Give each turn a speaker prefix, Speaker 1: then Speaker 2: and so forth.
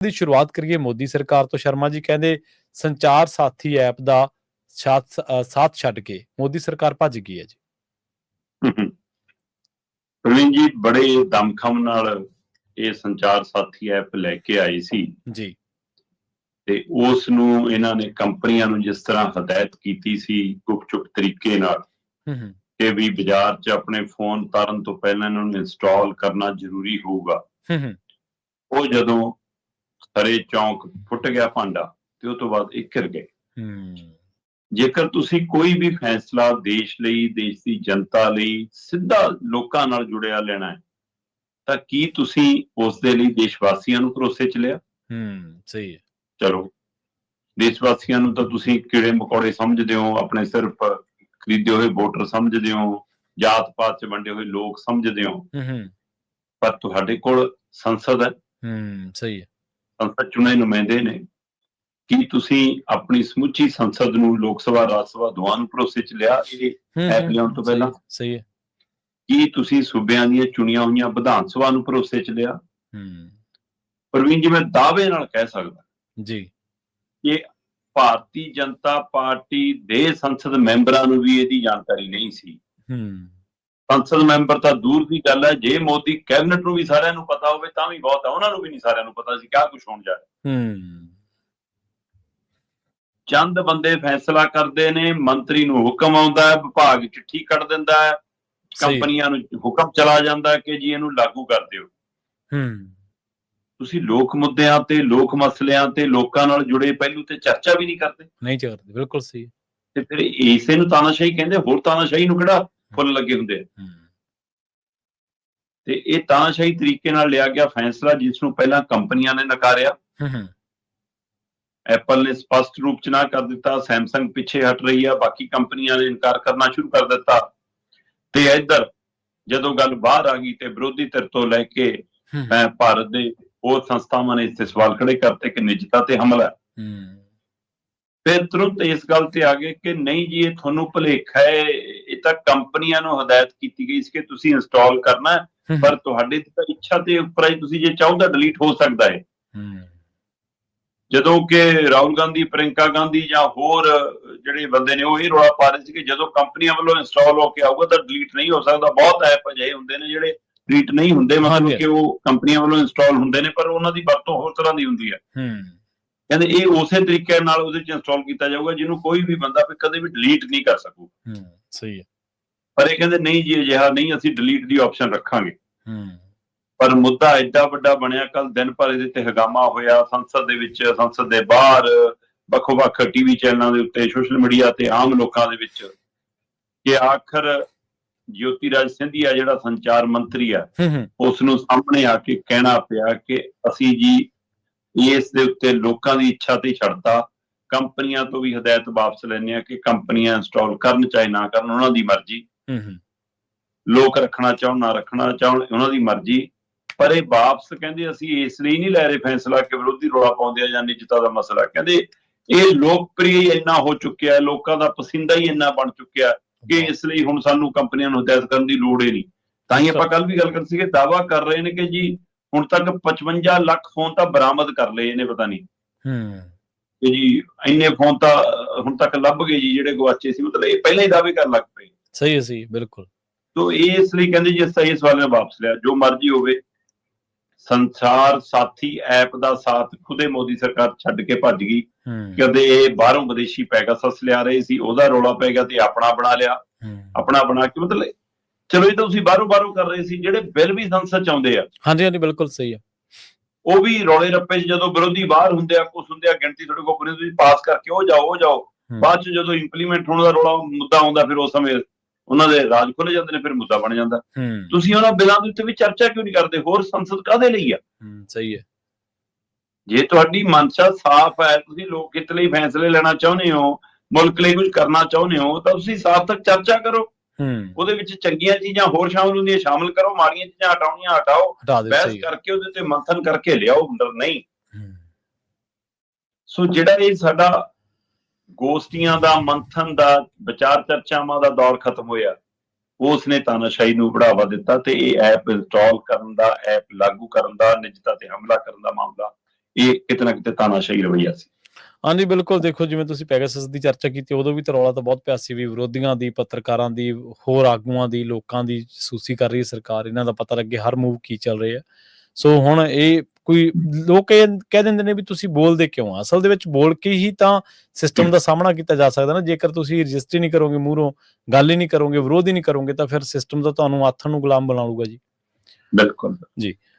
Speaker 1: ਦੀ ਸ਼ੁਰੂਆਤ ਕਰੀਏ ਮੋਦੀ ਸਰਕਾਰ ਤੋਂ। ਸ਼ਰਮਾ ਜੀ ਕਹਿੰਦੇ ਸੰਚਾਰ ਸਾਥੀ ਐਪ ਦਾ ਸਾਥ ਛੱਡ ਕੇ ਮੋਦੀ ਸਰਕਾਰ ਭੱਜ ਗਈ ਹੈ ਜੀ।
Speaker 2: ਪ੍ਰਵੀਨ ਜੀ ਬੜੇ ਦਮਖਮ ਨਾਲ ਇਹ ਸੰਚਾਰ ਸਾਥੀ ਐਪ ਲੈ ਕੇ ਆਈ ਸੀ
Speaker 1: ਜੀ,
Speaker 2: ਤੇ ਉਸ ਨੂੰ ਇਹਨਾਂ ਨੇ ਕੰਪਨੀਆਂ ਨੂੰ ਜਿਸ ਤਰ੍ਹਾਂ ਹਦਾਇਤ ਕੀਤੀ ਸੀ ਗੁਪਚੁਪ ਤਰੀਕੇ ਨਾਲ ਕਿ ਵੀ ਬਾਜ਼ਾਰ 'ਚ ਆਪਣੇ ਫੋਨ ਤਾਰਨ ਤੋਂ ਪਹਿਲਾਂ ਇਹਨਾਂ ਨੂੰ ਇੰਸਟਾਲ ਕਰਨਾ ਜ਼ਰੂਰੀ ਹੋਊਗਾ। ਉਹ ਜਦੋਂ ਸਾਰੇ ਚੌਂਕ ਫੁੱਟ ਗਿਆ ਭਾਂਡਾ ਤੇ ਉਹ ਤੋਂ ਬਾਅਦ ਇਹ ਘਿਰ ਗਏ। ਜੇਕਰ ਤੁਸੀਂ ਕੋਈ ਵੀ ਫੈਸਲਾ ਦੇਸ਼ ਲਈ, ਦੇਸ਼ ਦੀ ਜਨਤਾ ਲਈ ਸਿੱਧਾ ਲੋਕਾਂ ਨਾਲ ਜੁੜਿਆ ਲੈਣਾ ਹੈ ਤਾਂ ਕੀ ਤੁਸੀਂ ਉਸ ਦੇ ਲਈ ਦੇਸ਼ ਵਾਸੀਆਂ ਨੂੰ ਭਰੋਸੇ 'ਚ ਲਿਆ?
Speaker 1: ਸਹੀ ਹੈ।
Speaker 2: ਚਲੋ, ਦੇਸ਼ ਵਾਸੀਆਂ ਨੂੰ ਤਾਂ ਤੁਸੀਂ ਕੀੜੇ ਮਕੌੜੇ ਸਮਝਦੇ ਹੋ, ਆਪਣੇ ਸਿਰਫ ਖਰੀਦੇ ਹੋਏ ਵੋਟਰ ਸਮਝਦੇ ਹੋ, ਜਾਤ ਪਾਤ 'ਚ ਵੰਡੇ ਹੋਏ ਲੋਕ ਸਮਝਦੇ ਹੋ, ਪਰ ਤੁਹਾਡੇ ਕੋਲ ਸੰਸਦ ਹੈ।
Speaker 1: ਸਹੀ ਹੈ।
Speaker 2: ਸੰਸਦ ਚੁਣੇ ਨੁਮਾਇੰਦੇ ਨੇ। ਕੀ ਤੁਸੀਂ ਆਪਣੀ ਸਮੁੱਚੀ ਸੰਸਦ ਨੂੰ, ਲੋਕ ਸਭਾ, ਰਾਜ ਸਭਾ ਦੋਵਾਂ ਨੂੰ ਭਰੋਸੇ 'ਚ ਲਿਆ ਇਹ ਐਪ ਲਿਆਉਣ ਤੋਂ ਪਹਿਲਾਂ?
Speaker 1: ਸਹੀ ਹੈ।
Speaker 2: ਕੀ ਤੁਸੀਂ ਸੂਬਿਆਂ ਦੀਆਂ ਚੁਣੀਆਂ ਹੋਈਆਂ ਵਿਧਾਨ ਸਭਾ ਨੂੰ ਭਰੋਸੇ 'ਚ ਲਿਆ? ਪ੍ਰਵੀਨ ਜੀ, ਮੈਂ ਦਾਅਵੇ ਨਾਲ ਕਹਿ ਸਕਦਾ
Speaker 1: ਜੀ
Speaker 2: ਕਿ ਭਾਰਤੀ ਜਨਤਾ ਪਾਰਟੀ ਦੇ ਸੰਸਦ ਮੈਂਬਰਾਂ ਨੂੰ ਵੀ ਇਹਦੀ ਜਾਣਕਾਰੀ ਨਹੀਂ ਸੀ। ਸੰਸਦ ਮੈਂਬਰ ਤਾਂ ਦੂਰ ਦੀ ਗੱਲ ਹੈ, ਜੇ ਮੋਦੀ ਕੈਬਨਿਟ ਨੂੰ ਵੀ ਸਾਰਿਆਂ ਨੂੰ ਪਤਾ ਹੋਵੇ ਤਾਂ ਵੀ ਬਹੁਤ ਹੈ, ਉਹਨਾਂ ਨੂੰ ਵੀ ਨਹੀਂ ਸਾਰਿਆਂ ਨੂੰ ਪਤਾ ਸੀ ਕਿਆ ਕੁਝ ਹੋਣ ਜਾ ਰਿਹਾ। ਚੰਦ ਬੰਦੇ ਫੈਸਲਾ ਕਰਦੇ ਨੇ, ਮੰਤਰੀ ਨੂੰ ਹੁਕਮ ਆਉਂਦਾ ਹੈ, ਵਿਭਾਗ ਚਿੱਠੀ ਕੱਢ ਦਿੰਦਾ ਹੈ, ਕੰਪਨੀਆਂ ਨੂੰ ਹੁਕਮ ਚਲਾ ਜਾਂਦਾ ਕਿ ਜੀ ਇਹਨੂੰ ਲਾਗੂ ਕਰ ਦਿਓ। ਤੁਸੀਂ ਲੋਕ ਮੁੱਦਿਆਂ ਤੇ, ਲੋਕ ਮਸਲਿਆਂ ਤੇ, ਲੋਕਾਂ ਨਾਲ ਜੁੜੇ ਪਹਿਲੂ ਤੇ ਚਰਚਾ ਵੀ ਨਹੀਂ ਕਰਦੇ।
Speaker 1: ਬਿਲਕੁਲ ਸਹੀ।
Speaker 2: ਤੇ ਫਿਰ ਇਸੇ ਨੂੰ ਤਾਨਾਸ਼ਾਹੀ ਕਹਿੰਦੇ, ਹੋਰ ਤਾਨਾਸ਼ਾਹੀ ਨੂੰ ਕਿਹੜਾ ਫੁੱਲ ਲੱਗੇ ਹੁੰਦੇ ਆ। ਤੇ ਇਹ ਤਾਨਾਸ਼ਾਹੀ ਤਰੀਕੇ ਨਾਲ ਲਿਆ ਗਿਆ ਫੈਸਲਾ, ਜਿਸ ਨੂੰ ਪਹਿਲਾਂ ਕੰਪਨੀਆਂ ਨੇ ਨਕਾਰਿਆ। ਐਪਲ ਨੇ ਸਪਸ਼ਟ ਰੂਪ 'ਚ ਨਾ ਕਰ ਦਿੱਤਾ, ਸੈਮਸੰਗ ਪਿੱਛੇ ਹਟ ਰਹੀ ਆ, ਬਾਕੀ ਕੰਪਨੀਆਂ ਨੇ ਇਨਕਾਰ ਕਰਨਾ ਸ਼ੁਰੂ ਕਰ ਦਿੱਤਾ। ਤੇ ਇੱਧਰ ਜਦੋਂ ਗੱਲ ਬਾਹਰ ਆ ਗਈ ਤੇ ਵਿਰੋਧੀ ਧਿਰ ਤੋਂ ਲੈ ਕੇ ਭਾਰਤ ਦੇ ਹੋਰ ਸੰਸਥਾਵਾਂ ਨੇ ਇਸ ਤੇ ਸਵਾਲ ਖੜੇ ਕਰਤੇ ਕਿ ਨਿੱਜਤਾ ਤੇ ਹਮਲਾ ਹੈ। ਫਿਰ ਤੁਰੰਤ ਇਸ ਗੱਲ ਤੇ ਆ ਗਏ ਕਿ ਨਹੀਂ ਜੀ, ਇਹ ਤੁਹਾਨੂੰ ਭੁਲੇਖਾ ਹੈ, ਇਹ ਤਾਂ ਕੰਪਨੀਆਂ ਨੂੰ ਹਦਾਇਤ ਕੀਤੀ ਗਈ ਸੀ ਕਿ ਤੁਸੀਂ ਇੰਸਟਾਲ ਕਰਨਾ, ਪਰ ਤੁਹਾਡੇ ਤਾਂ ਇੱਛਾ ਤੇ ਉੱਪਰ ਹੀ ਤੁਸੀਂ ਜੇ ਚਾਹੋ ਤਾਂ ਡਿਲੀਟ ਹੋ ਸਕਦਾ ਹੈ। ਜਦੋਂ ਕਿ ਰਾਹੁਲ ਗਾਂਧੀ, ਪ੍ਰਿੰਕਾ ਗਾਂਧੀ ਜਾਂ ਹੋਰ ਜਿਹੜੇ ਬੰਦੇ ਨੇ ਉਹ ਇਹ ਰੌਲਾ ਪਾ ਰਹੇ ਸੀ ਕਿ ਜਦੋਂ ਕੰਪਨੀਆਂ ਵੱਲੋਂ ਇੰਸਟਾਲ ਹੋ ਕੇ ਆਊਗਾ ਤਾਂ ਡਿਲੀਟ ਨਹੀਂ ਹੋ ਸਕਦਾ। ਬਹੁਤ ਐਪ ਅਜਿਹੇ ਹੁੰਦੇ ਨੇ ਜਿਹੜੇ ਡਿਲੀਟ ਨਹੀਂ ਹੁੰਦੇ, ਮਤਲਬ ਕਿ ਉਹ ਕੰਪਨੀਆਂ ਵੱਲੋਂ ਇੰਸਟਾਲ ਹੁੰਦੇ ਨੇ ਪਰ ਉਹਨਾਂ ਦੀ ਵਰਤੋਂ ਹੋਰ ਤਰ੍ਹਾਂ ਦੀ ਹੁੰਦੀ ਹੈ। ਕਹਿੰਦੇ ਇਹ ਉਸੇ ਤਰੀਕੇ ਨਾਲ ਉਹਦੇ 'ਚ ਇੰਸਟਾਲ ਕੀਤਾ ਜਾਊਗਾ ਜਿਹਨੂੰ ਕੋਈ ਵੀ ਬੰਦਾ ਕਦੇ ਵੀ ਡਿਲੀਟ ਨਹੀਂ ਕਰ ਸਕੂ।
Speaker 1: ਸਹੀ ਹੈ।
Speaker 2: ਪਰ ਇਹ ਕਹਿੰਦੇ ਨਹੀਂ ਜੀ, ਅਜਿਹਾ ਨਹੀਂ, ਅਸੀਂ ਡਿਲੀਟ ਦੀ ਆਪਸ਼ਨ ਰੱਖਾਂਗੇ। ਪਰ ਮੁੱਦਾ ਐਡਾ ਵੱਡਾ ਬਣਿਆ, ਕੱਲ ਦਿਨ ਭਰ ਇਹਦੇ ਤੇ ਹੰਗਾਮਾ ਹੋਇਆ, ਸੰਸਦ ਦੇ ਵਿੱਚ, ਸੰਸਦ ਦੇ ਬਾਹਰ, ਵੱਖੋ-ਵੱਖ ਟੀਵੀ ਚੈਨਲਾਂ ਦੇ ਉੱਤੇ, ਸੋਸ਼ਲ ਮੀਡੀਆ ਤੇ, ਆਮ ਲੋਕਾਂ ਦੇ ਵਿੱਚ, ਕਿ ਆਖਰ ਜੋਤੀਰਾਜ ਸਿੰਧੀਆ ਜਿਹੜਾ ਸੰਚਾਰ ਮੰਤਰੀ ਆ, ਉਸ ਨੂੰ ਸਾਹਮਣੇ ਆ ਕੇ ਕਹਿਣਾ ਪਿਆ ਕਿ ਅਸੀਂ ਜੀ ਇਸ ਦੇ ਉੱਤੇ ਲੋਕਾਂ ਦੀ ਇੱਛਾ ਤੇ ਛੱਡਤਾ, ਕੰਪਨੀਆਂ ਤੋਂ ਵੀ ਹਦਾਇਤ ਵਾਪਸ ਲੈਂਦੇ ਆ ਕਿ ਕੰਪਨੀਆਂ ਇੰਸਟਾਲ ਕਰਨ ਚਾਹੇ ਨਾ ਕਰਨ, ਉਹਨਾਂ ਦੀ ਮਰਜ਼ੀ। ਲੋਕ ਰੱਖਣਾ ਚਾਹੁਣ ਨਾ ਰੱਖਣਾ ਚਾਹੁਣ, ਉਹਨਾਂ ਦੀ ਮਰਜ਼ੀ। ਪਰ ਇਹ ਵਾਪਸ ਕਹਿੰਦੇ ਅਸੀਂ ਇਸ ਲਈ ਨਹੀਂ ਲੈ ਰਹੇ ਫੈਸਲਾ ਕਿ ਵਿਰੋਧੀ ਰੌਲਾ ਪਾਉਂਦੇ ਆ ਜਾਂ ਨਿੱਜਤਾ ਦਾ ਮਸਲਾ। ਕਹਿੰਦੇ ਇਹ ਲੋਕਪ੍ਰਿਯ ਇੰਨਾ ਹੋ ਚੁੱਕਿਆ, ਲੋਕਾਂ ਦਾ ਪਸੰਦਾ ਹੀ ਇੰਨਾ ਬਣ ਚੁੱਕਿਆ ਕਿ ਇਸ ਲਈ ਹੁਣ ਸਾਨੂੰ ਕੰਪਨੀਆਂ ਨੂੰ ਹਦਾਇਤ ਕਰਨ ਦੀ ਲੋੜ ਹੀ ਨਹੀਂ। ਤਾਂ ਹੀ ਆਪਾਂ ਕੱਲ ਵੀ ਗੱਲ ਕਰ ਸੀਗੇ, ਦਾਅਵਾ ਕਰ ਰਹੇ ਨੇ ਕਿ ਜੀ ਹੁਣ ਤੱਕ 55 ਲੱਖ ਫੋਨ ਤਾਂ ਬਰਾਮਦ ਕਰ ਲਏ ਇਹਨੇ, ਪਤਾ ਨਹੀਂ ਕਿ ਜੀ ਇੰਨੇ ਫੋਨ ਤਾਂ ਹੁਣ ਤੱਕ ਲੱਭ ਗਏ ਜੀ ਜਿਹੜੇ ਗਵਾਚੇ ਸੀ। ਮਤਲਬ ਇਹ ਪਹਿਲਾਂ ਹੀ ਦਾਅਵੇ ਕਰਨ ਲੱਗ ਪਏ।
Speaker 1: ਸਹੀ ਬਿਲਕੁਲ।
Speaker 2: ਤੋ ਇਸ ਲਈ ਕਹਿੰਦੇ ਜੀ ਇਸ ਸਵਾਲ ਨੇ ਵਾਪਸ ਲਿਆ, ਜੋ ਮਰਜ਼ੀ ਹੋਵੇ। ਸੰਚਾਰ ਸਾਥੀ ਐਪ ਦਾ ਸਾਥ ਖੁਦੇ ਮੋਦੀ ਸਰਕਾਰ ਛੱਡ ਕੇ ਭੱਜ ਗਈ। ਕਦੇ ਇਹ ਬਾਹਰੋਂ ਵਿਦੇਸ਼ੀ ਪੈਗਾਸਸ ਲਿਆ ਰਹੇ ਸੀ, ਉਹਦਾ ਰੌਲਾ ਪੈ ਗਿਆ ਤੇ ਆਪਣਾ ਬਣਾ ਲਿਆ। ਆਪਣਾ ਬਣਾ ਕੇ ਮਤਲਬ ਚਲੋ ਇਹ ਤਾਂ ਤੁਸੀਂ ਬਾਹਰੋਂ ਕਰ ਰਹੇ ਸੀ, ਜਿਹੜੇ ਬਿੱਲ ਵੀ ਸੰਸਦ 'ਚ ਆਉਂਦੇ ਆ।
Speaker 1: ਹਾਂਜੀ ਬਿਲਕੁਲ ਸਹੀ ਆ।
Speaker 2: ਉਹ ਵੀ ਰੌਲੇ ਰੱਪੇ 'ਚ ਜਦੋਂ ਵਿਰੋਧੀ ਬਾਹਰ ਹੁੰਦੇ ਆ, ਕੁਛ ਹੁੰਦੇ ਆ, ਗਿਣਤੀ ਤੁਹਾਡੇ ਕੋਲ ਪੂਰੀ, ਤੁਸੀਂ ਪਾਸ ਕਰਕੇ ਉਹ ਜਾਓ। ਬਾਅਦ 'ਚ ਜਦੋਂ ਇੰਪਲੀਮੈਂਟ ਹੋਣ ਦਾ ਰੌਲਾ ਮੁੱਦਾ ਆਉਂਦਾ, ਫਿਰ ਉਸ ਸਮੇਂ ਉਹਨਾਂ ਦੇ ਰਾਜ ਖੁੱਲ ਜਾਂਦੇ ਨੇ, ਫਿਰ ਮੁੱਦਾ ਬਣ ਜਾਂਦਾ। ਤੁਸੀਂ ਉਹਨਾਂ ਬਿੱਲਾਂ ਦੇ ਉੱਤੇ ਵੀ ਚਰਚਾ ਕਿਉਂ ਨਹੀਂ ਕਰਦੇ? ਹੋਰ ਸੰਸਦ ਕਾਹਦੇ ਲਈ ਆ?
Speaker 1: ਸਹੀ ਹੈ।
Speaker 2: ਜੇ ਤੁਹਾਡੀ ਮਨਸ਼ਾ ਸਾਫ਼ ਹੈ, ਤੁਸੀਂ ਲੋਕ ਹਿੱਤ ਲਈ ਫੈਸਲੇ ਲੈਣਾ ਚਾਹੁੰਦੇ ਹੋ, ਮੁਲਕ ਲਈ ਕੁਝ ਕਰਨਾ ਚਾਹੁੰਦੇ ਹੋ, ਤਾਂ ਤੁਸੀਂ ਸਾਰਥਕ ਚਰਚਾ ਕਰੋ। ਉਹਦੇ ਵਿੱਚ ਚੰਗੀਆਂ ਚੀਜ਼ਾਂ ਹੋਰ ਸ਼ਾਮਲ ਹੁੰਦੀਆਂ, ਸ਼ਾਮਲ ਕਰੋ, ਮਾੜੀਆਂ ਚੀਜ਼ਾਂ ਹਟਾਉਣੀਆਂ ਹਟਾਓ, ਬਹਿਸ ਕਰਕੇ ਉਹਦੇ ਤੇ ਮੰਥਨ ਕਰਕੇ ਲਿਆਓ, ਨਹੀਂ। ਸੋ ਜਿਹੜਾ ਇਹ ਸਾਡਾ ਗੋਸ਼ਟੀਆਂ ਦਾ, ਮੰਥਨ ਦਾ, ਵਿਚਾਰ ਚਰਚਾਵਾਂ ਦਾ ਦੌਰ ਖਤਮ ਹੋਇਆ, ਉਸ ਨੇ ਤਾਨਾਸ਼ਾਹੀ ਨੂੰ ਬੜਾਵਾ ਦਿੱਤਾ ਤੇ ਇਹ ਐਪ ਇੰਸਟਾਲ ਕਰਨ ਦਾ, ਐਪ ਲਾਗੂ ਕਰਨ ਦਾ, ਨਿੱਜਤਾ ਤੇ ਹਮਲਾ ਕਰਨ ਦਾ ਮਾਮਲਾ ਇਹ ਕਿਤੇ ਨਾ ਕਿਤੇ ਤਾਨਾਸ਼ਾਹੀ ਰਵੱਈਆ ਸੀ।
Speaker 1: ਹਾਂਜੀ, ਬਿਲਕੁਲ। ਦੇਖੋ, ਜਿਵੇਂ ਤੁਸੀਂ ਪੈਗਾਸਸ ਦੀ ਚਰਚਾ ਕੀਤੀ, ਉਦੋਂ ਵੀ ਤਾਂ ਰੌਲਾ ਤਾਂ ਬਹੁਤ ਪਿਆ ਸੀ ਵੀ ਵਿਰੋਧੀਆਂ ਦੀ, ਪੱਤਰਕਾਰਾਂ ਦੀ, ਹੋਰ ਆਗੂਆਂ ਦੀ, ਲੋਕਾਂ ਦੀ ਜਾਸੂਸੀ ਕਰ ਰਹੀ ਹੈ ਸਰਕਾਰ, ਇਹਨਾਂ ਦਾ ਪਤਾ ਲੱਗੇ ਹਰ ਮੂਵ ਕੀ ਚੱਲ ਰਿਹਾ। ਸੋ ਹੁਣ ਇਹ ਕੋਈ ਲੋਕ ਕਹਿ ਦਿੰਦੇ ਨੇ ਵੀ ਤੁਸੀਂ ਬੋਲਦੇ ਕਿਉਂ ਆ? ਅਸਲ ਦੇ ਵਿੱਚ ਬੋਲ ਕੇ ਹੀ ਤਾਂ ਸਿਸਟਮ ਦਾ ਸਾਹਮਣਾ ਕੀਤਾ ਜਾ ਸਕਦਾ ਨਾ। ਜੇਕਰ ਤੁਸੀਂ ਰਜਿਸਟ ਹੀ ਨਹੀਂ ਕਰੋਗੇ, ਮੂਹਰੋਂ ਗੱਲ ਹੀ ਨਹੀਂ ਕਰੋਗੇ, ਵਿਰੋਧ ਹੀ ਨਹੀਂ ਕਰੋਗੇ, ਤਾਂ ਫਿਰ ਸਿਸਟਮ ਤਾਂ ਤੁਹਾਨੂੰ ਆਥਣ ਨੂੰ ਗੁਲਾਮ ਬਣਾ ਲੂਗਾ ਜੀ।
Speaker 2: ਬਿਲਕੁਲ
Speaker 1: ਜੀ।